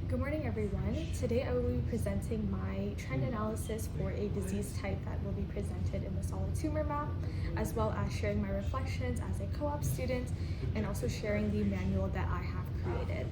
Good morning, everyone. Today I will be presenting my trend analysis for a disease type that will be presented in the solid tumor map, as well as sharing my reflections as a co-op student and also sharing the manual that I have created.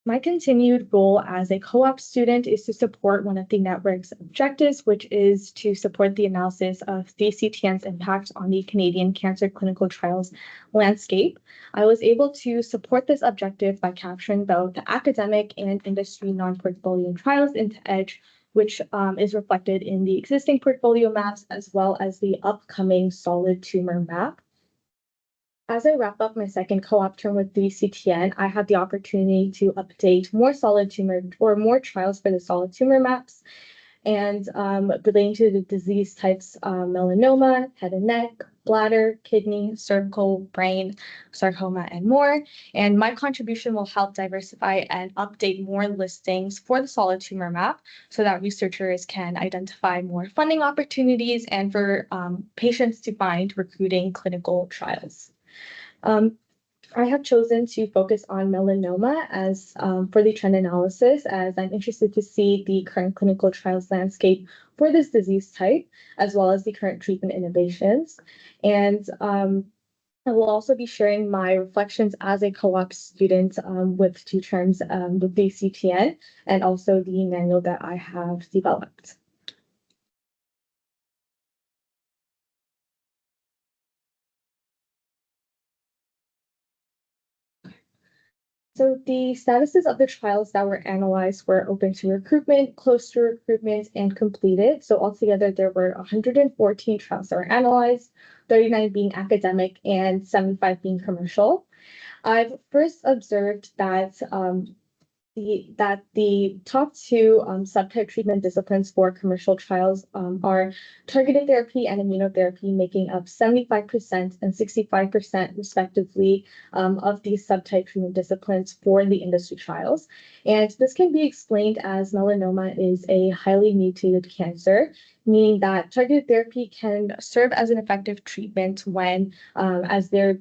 My continued role as a co-op student is to support one of the network's objectives, which is to support the analysis of DCTN's impact on the Canadian cancer clinical trials landscape. I was able to support this objective by capturing both the academic and industry non-portfolio trials into EDGE, which is reflected in the existing portfolio maps as well as the upcoming solid tumor map. As I wrap up my second co-op term with DCTN, I had the opportunity to update more solid tumor or more trials for the solid tumor maps and relating to the disease types melanoma, head and neck, bladder, kidney, cervical, brain, sarcoma, and more. And my contribution will help diversify and update more listings for the solid tumor map so that researchers can identify more funding opportunities and for patients to find recruiting clinical trials. I have chosen to focus on melanoma as for the trend analysis, as I'm interested to see the current clinical trials landscape for this disease type, as well as the current treatment innovations. And I will also be sharing my reflections as a co-op student with two terms with the CTN and also the manual that I have developed. So the statuses of the trials that were analyzed were open to recruitment, close to recruitment, and completed. So altogether, there were 114 trials that were analyzed, 39 being academic and 75 being commercial. I've first observed that the top two subtype treatment disciplines for commercial trials are targeted therapy and immunotherapy, making up 75% and 65% respectively of these subtype treatment disciplines for the industry trials. And this can be explained as melanoma is a highly mutated cancer, meaning that targeted therapy can serve as an effective treatment when as they're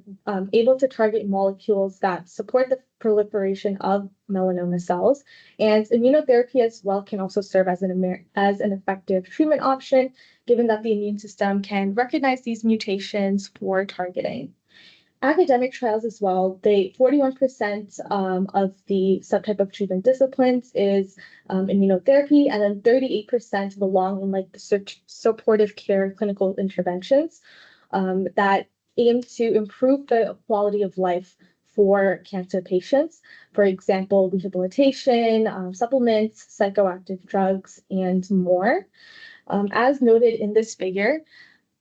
able to target molecules that support the proliferation of melanoma cells. And immunotherapy as well can also serve as an effective treatment option, given that the immune system can recognize these mutations for targeting. Academic trials as well, 41% of the subtype of treatment disciplines is immunotherapy, and then 38% belong in like the supportive care clinical interventions that aim to improve the quality of life for cancer patients. For example, rehabilitation, supplements, psychoactive drugs, and more. As noted in this figure,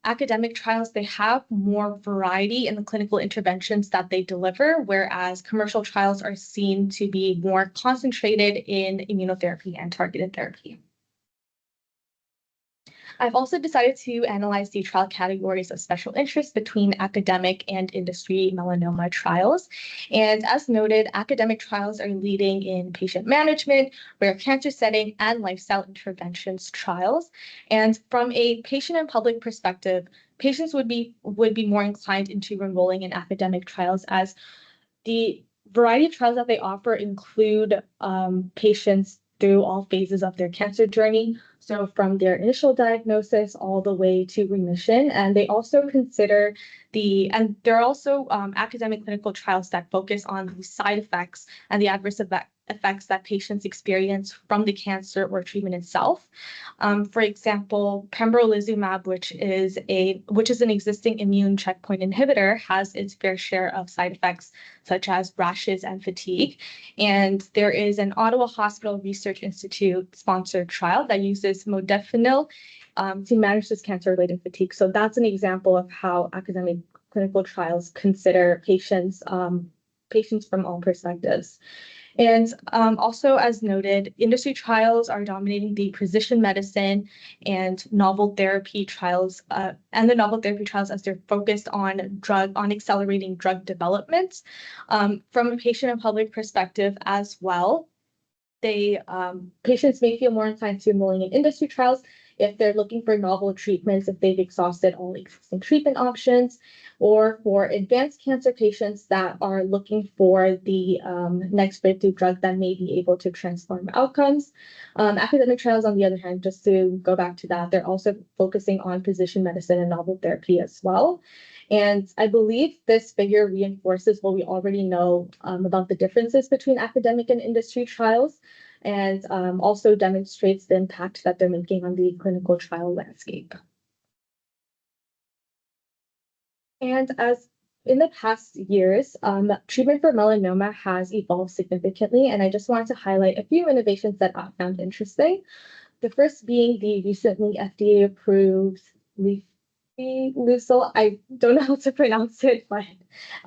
academic trials, they have more variety in the clinical interventions that they deliver, whereas commercial trials are seen to be more concentrated in immunotherapy and targeted therapy. I've also decided to analyze the trial categories of special interest between academic and industry melanoma trials. And as noted, academic trials are leading in patient management, rare cancer setting, and lifestyle interventions trials. And from a patient and public perspective, patients would be more inclined into enrolling in academic trials as the variety of trials that they offer include patients through all phases of their cancer journey. So from their initial diagnosis all the way to remission. And they also consider and there are also academic clinical trials that focus on the side effects and the adverse effects that patients experience from the cancer or treatment itself. For example, pembrolizumab, which is an existing immune checkpoint inhibitor, has its fair share of side effects such as rashes and fatigue. And there is an Ottawa Hospital Research Institute sponsored trial that uses modafinil to manage this cancer-related fatigue. So that's an example of how academic clinical trials consider patients from all perspectives. And also, as noted, industry trials are dominating the precision medicine and novel therapy trials, as they're focused on accelerating drug development. From a patient and public perspective as well, patients may feel more inclined to enrolling in industry trials, if they're looking for novel treatments, if they've exhausted all existing treatment options, or for advanced cancer patients that are looking for the next breakthrough drug that may be able to transform outcomes. Academic trials, on the other hand, just to go back to that, they're also focusing on precision medicine and novel therapy as well. And I believe this figure reinforces what we already know about the differences between academic and industry trials, and also demonstrates the impact that they're making on the clinical trial landscape. And as in the past years, treatment for melanoma has evolved significantly, and I just wanted to highlight a few innovations that I found interesting. The first being the recently FDA-approved Vithusha. I don't know how to pronounce it, but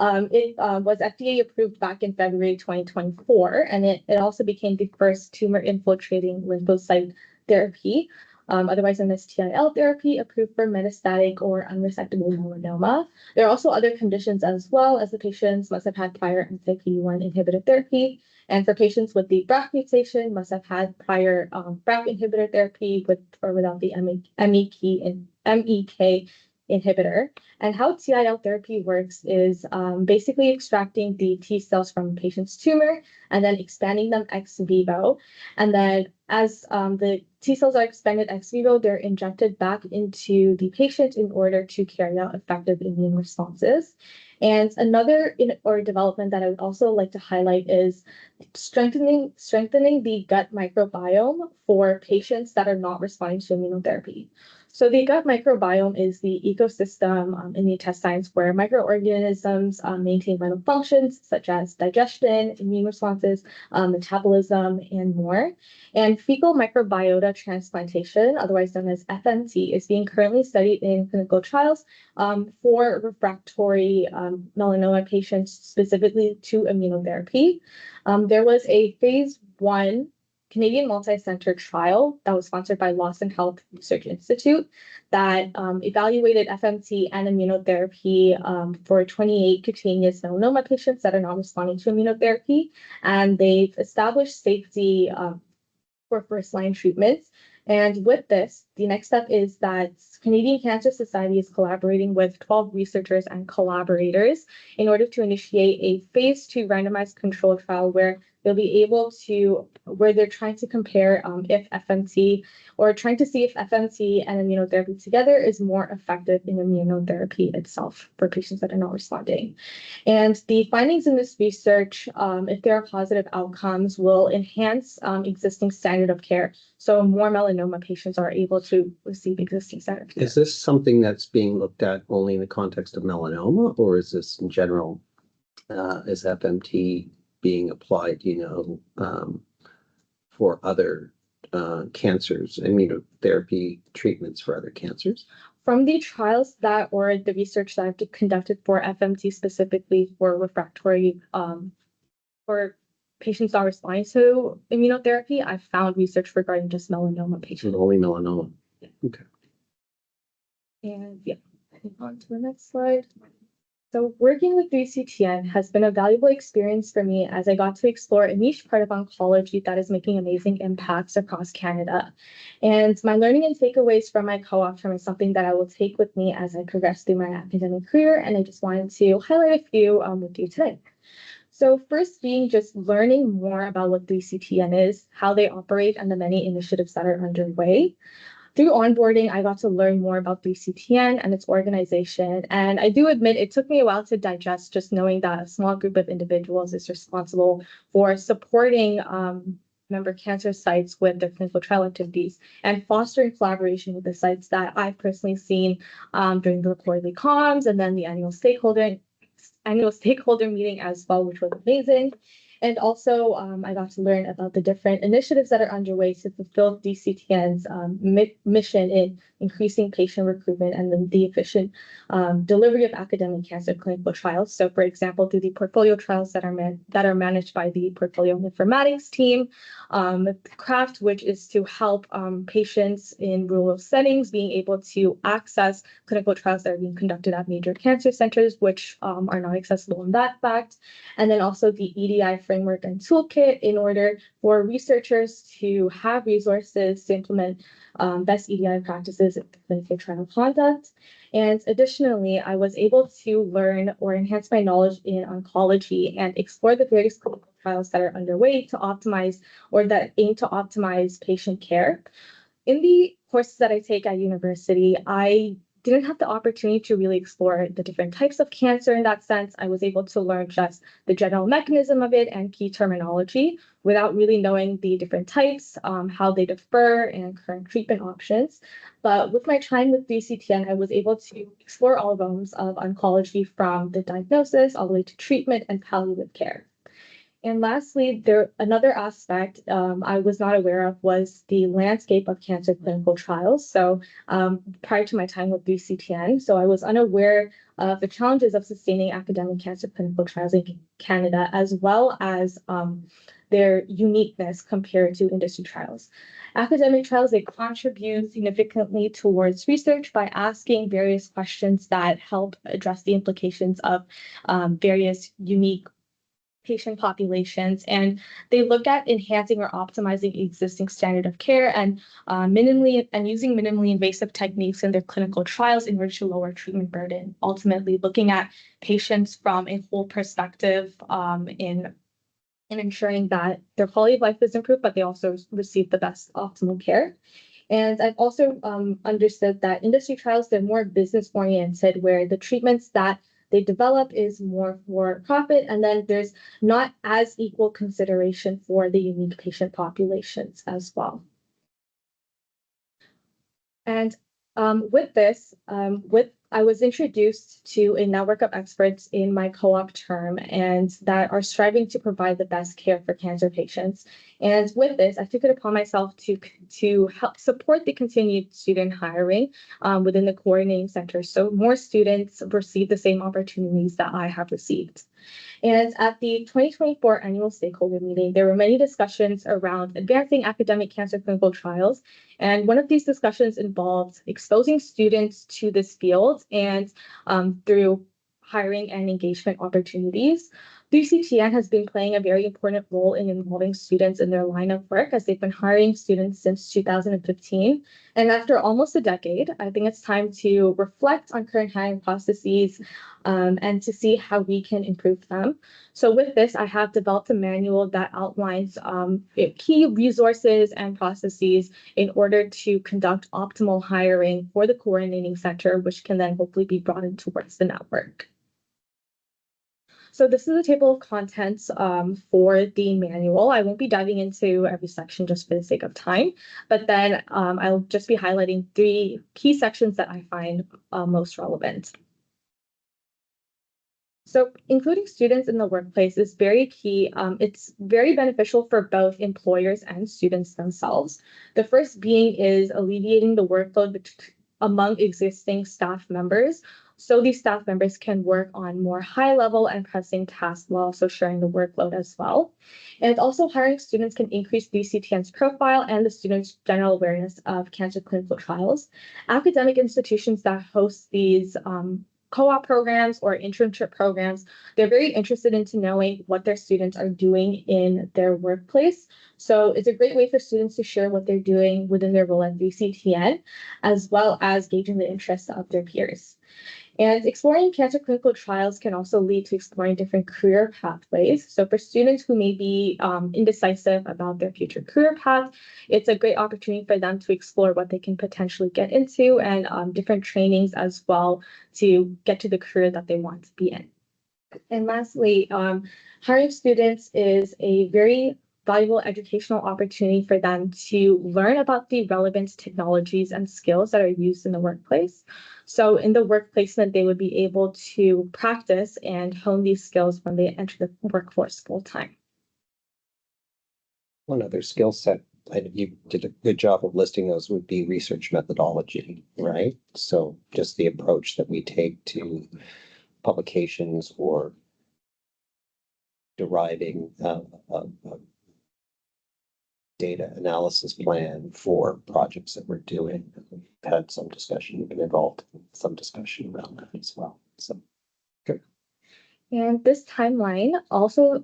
it was FDA approved back in February 2024, and it also became the first tumor-infiltrating lymphocyte therapy, otherwise known as TIL therapy, approved for metastatic or unresectable melanoma. There are also other conditions as well, as the patients must have had prior anti-PD-1 inhibitor therapy. And for patients with the BRAF mutation, must have had prior BRAF inhibitor therapy with or without the MEK inhibitor. And how TIL therapy works is basically extracting the T cells from a patient's tumor and then expanding them ex vivo. And then as the T cells are expanded ex vivo, they're injected back into the patient in order to carry out effective immune responses. And another development that I would also like to highlight is strengthening the gut microbiome for patients that are not responding to immunotherapy. So the gut microbiome is the ecosystem in the intestines where microorganisms maintain vital functions such as digestion, immune responses, metabolism, and more. And fecal microbiota transplantation, otherwise known as FMT, is being currently studied in clinical trials for refractory melanoma patients, specifically to immunotherapy. There was a phase 1 Canadian multi-center trial that was sponsored by Lawson Health Research Institute that evaluated FMT and immunotherapy for 28 cutaneous melanoma patients that are not responding to immunotherapy. And they've established safety for first-line treatments. And with this, the next step is that Canadian Cancer Society is collaborating with 12 researchers and collaborators in order to initiate a phase 2 randomized control trial where they'll be able to, where they're trying to compare if FMT, or trying to see if FMT and immunotherapy together is more effective in immunotherapy itself for patients that are not responding. And the findings in this research, if there are positive outcomes, will enhance existing standard of care. So more melanoma patients are able to receive existing standard of care. Is this something that's being looked at only in the context of melanoma, or is this in general, is FMT being applied, for other cancers, immunotherapy treatments for other cancers? From the trials or the research that I've conducted for FMT specifically for refractory, for patients not responding to immunotherapy, I've found research regarding just melanoma patients. Only melanoma. Yeah. Okay. And yeah, on to the next slide. So working with 3CTN has been a valuable experience for me as I got to explore a niche part of oncology that is making amazing impacts across Canada. And my learning and takeaways from my co-op term is something that I will take with me as I progress through my academic career, and I just wanted to highlight a few with you today. So first being just learning more about what 3CTN is, how they operate, and the many initiatives that are underway. Through onboarding, I got to learn more about 3CTN and its organization. And I do admit it took me a while to digest just knowing that a small group of individuals is responsible for supporting member cancer sites with their clinical trial activities and fostering collaboration with the sites that I've personally seen during the quarterly comms and then the annual stakeholder meeting as well, which was amazing. And also, I got to learn about the different initiatives that are underway to fulfill 3CTN's mission in increasing patient recruitment and then the efficient delivery of academic cancer clinical trials. So, for example, through the portfolio trials that are managed by the portfolio informatics team, CRAFT, which is to help patients in rural settings being able to access clinical trials that are being conducted at major cancer centers, which are not accessible in that fact. And then also the EDI framework and toolkit in order for researchers to have resources to implement best EDI practices in clinical trial conduct. And additionally, I was able to learn or enhance my knowledge in oncology and explore the various clinical trials that are underway to optimize or that aim to optimize patient care. In the courses that I take at university, I didn't have the opportunity to really explore the different types of cancer in that sense. I was able to learn just the general mechanism of it and key terminology without really knowing the different types, how they differ, and current treatment options. But with my time with VCTN, I was able to explore all realms of oncology from the diagnosis all the way to treatment and palliative care. And lastly, another aspect I was not aware of was the landscape of cancer clinical trials. So prior to my time with VCTN, so I was unaware of the challenges of sustaining academic cancer clinical trials in Canada, as well as their uniqueness compared to industry trials. Academic trials, they contribute significantly towards research by asking various questions that help address the implications of various unique patient populations, and they look at enhancing or optimizing existing standard of care and using minimally invasive techniques in their clinical trials in order to lower treatment burden, ultimately looking at patients from a whole perspective in ensuring that their quality of life is improved, but they also receive the best optimal care. And I've also understood that industry trials, they're more business oriented, where the treatments that they develop is more for profit, and then there's not as equal consideration for the unique patient populations as well. And with this, I was introduced to a network of experts in my co-op term and that are striving to provide the best care for cancer patients. And with this, I took it upon myself to help support the continued student hiring within the coordinating center, so more students receive the same opportunities that I have received. And at the 2024 annual stakeholder meeting, there were many discussions around advancing academic cancer clinical trials. And one of these discussions involved exposing students to this field and through hiring and engagement opportunities. VCTN has been playing a very important role in involving students in their line of work, as they've been hiring students since 2015. And after almost a decade, I think it's time to reflect on current hiring processes and to see how we can improve them. So with this, I have developed a manual that outlines key resources and processes in order to conduct optimal hiring for the coordinating center, which can then hopefully be brought in towards the network. So this is a table of contents for the manual. I won't be diving into every section just for the sake of time, but then I'll just be highlighting 3 key sections that I find most relevant. So including students in the workplace is very key. It's very beneficial for both employers and students themselves. The first being is alleviating the workload among existing staff members, so these staff members can work on more high-level and pressing tasks while also sharing the workload as well. And also hiring students can increase VCTN's profile and the students' general awareness of cancer clinical trials. Academic institutions that host these co-op programs or internship programs, they're very interested into knowing what their students are doing in their workplace. So it's a great way for students to share what they're doing within their role at VCTN, as well as gauging the interests of their peers. And exploring cancer clinical trials can also lead to exploring different career pathways. So for students who may be indecisive about their future career path, it's a great opportunity for them to explore what they can potentially get into and different trainings as well to get to the career that they want to be in. And lastly, hiring students is a very valuable educational opportunity for them to learn about the relevant technologies and skills that are used in the workplace. So in the work placement, they would be able to practice and hone these skills when they enter the workforce full time. One other skill set, you did a good job of listing those, would be research methodology, right? So just the approach that we take to publications or deriving a data analysis plan for projects that we're doing. We've had some discussion, been involved in some discussion around that as well. So good. And this timeline also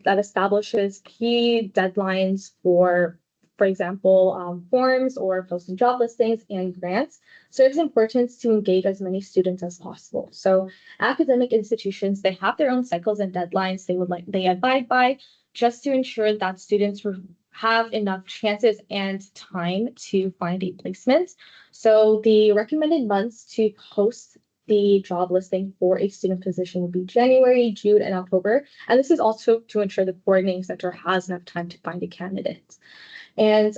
that establishes key deadlines for example, forms or posting job listings and grants, serves importance to engage as many students as possible. So academic institutions, they have their own cycles and deadlines they abide by just to ensure that students have enough chances and time to find a placement. So the recommended months to post the job listing for a student position would be January, June, and October. And this is also to ensure the coordinating center has enough time to find a candidate. And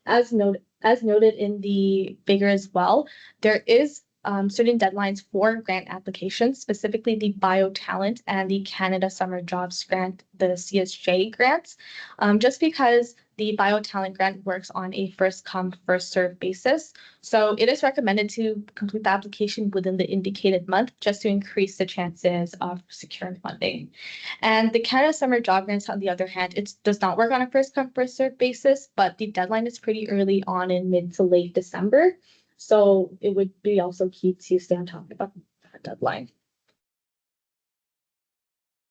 as noted in the figure as well, there is certain deadlines for grant applications, specifically the BioTalent and the Canada Summer Jobs Grant, the CSJ grants, just because the BioTalent grant works on a first come, first served basis. So it is recommended to complete the application within the indicated month just to increase the chances of securing funding. And the Canada Summer Job Grants, on the other hand, it does not work on a first come, first served basis, but the deadline is pretty early on in mid to late December. So it would be also key to stay on top of that deadline.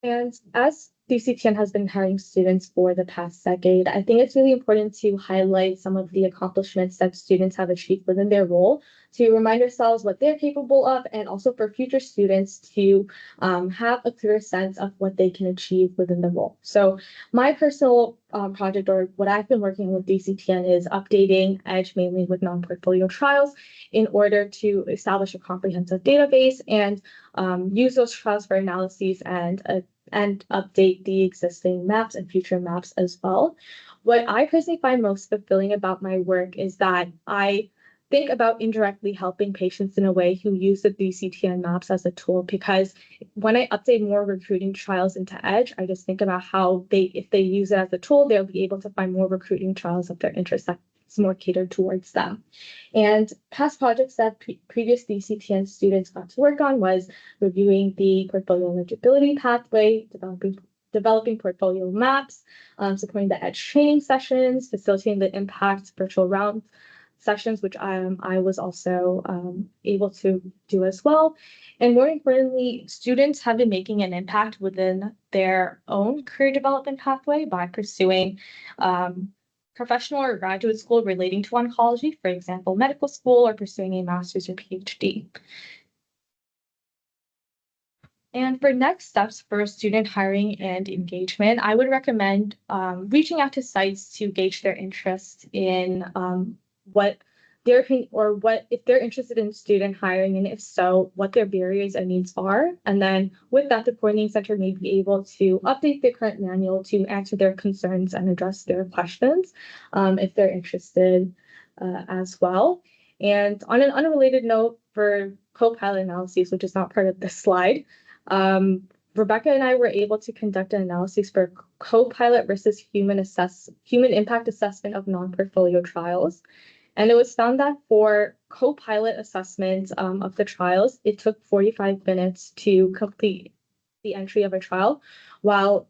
And as DCTN has been hiring students for the past decade, I think it's really important to highlight some of the accomplishments that students have achieved within their role to remind ourselves what they're capable of, and also for future students to have a clear sense of what they can achieve within the role. So my personal project, or what I've been working on with DCTN, is updating EDGE mainly with non-portfolio trials in order to establish a comprehensive database and use those trials for analyses and update the existing maps and future maps as well. What I personally find most fulfilling about my work is that I think about indirectly helping patients in a way who use the DCTN maps as a tool, because when I update more recruiting trials into EDGE, I just think about how if they use it as a tool, they'll be able to find more recruiting trials of their interest that's more catered towards them. And past projects that previous DCTN students got to work on was reviewing the portfolio eligibility pathway, developing portfolio maps, supporting the EDGE training sessions, facilitating the impact virtual round sessions, which I was also able to do as well. And more importantly, students have been making an impact within their own career development pathway by pursuing professional or graduate school relating to oncology, for example, medical school, or pursuing a master's or PhD. And for next steps for student hiring and engagement, I would recommend reaching out to sites to gauge their interest in what their or what if they're interested in student hiring, and if so, what their barriers and needs are. And then with that, the coordinating center may be able to update the current manual to answer their concerns and address their questions if they're interested as well. And on an unrelated note, for co-pilot analyses, which is not part of this slide, Rebecca and I were able to conduct an analysis for co-pilot versus human impact assessment of non-portfolio trials. And it was found that for co-pilot assessment of the trials, it took 45 minutes to complete the entry of a trial, while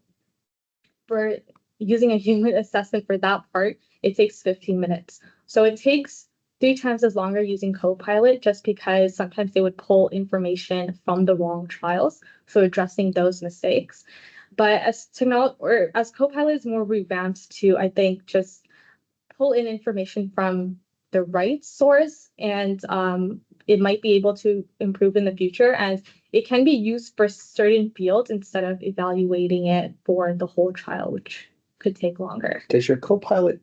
for using a human assessment for that part, it takes 15 minutes. So it takes 3 times as longer using Copilot, just because sometimes they would pull information from the wrong trials, so addressing those mistakes. But as Copilot is more revamped to, I think, just pull in information from the right source, and it might be able to improve in the future, as it can be used for certain fields instead of evaluating it for the whole trial, which could take longer. Does your co-pilot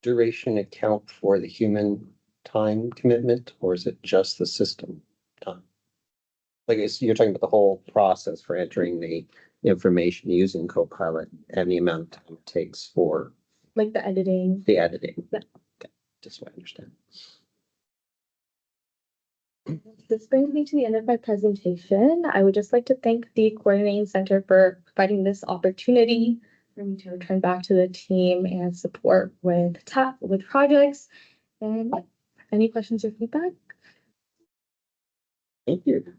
duration account for the human time commitment, or is it just the system time? Like, you're talking about the whole process for entering the information using Copilot and the amount of time it takes for Like the editing. the editing. Yeah. Okay, just so I understand. This brings me to the end of my presentation. I would just like to thank the Coordinating Center for providing this opportunity for me to return back to the team and support with projects. And any questions or feedback? Thank you.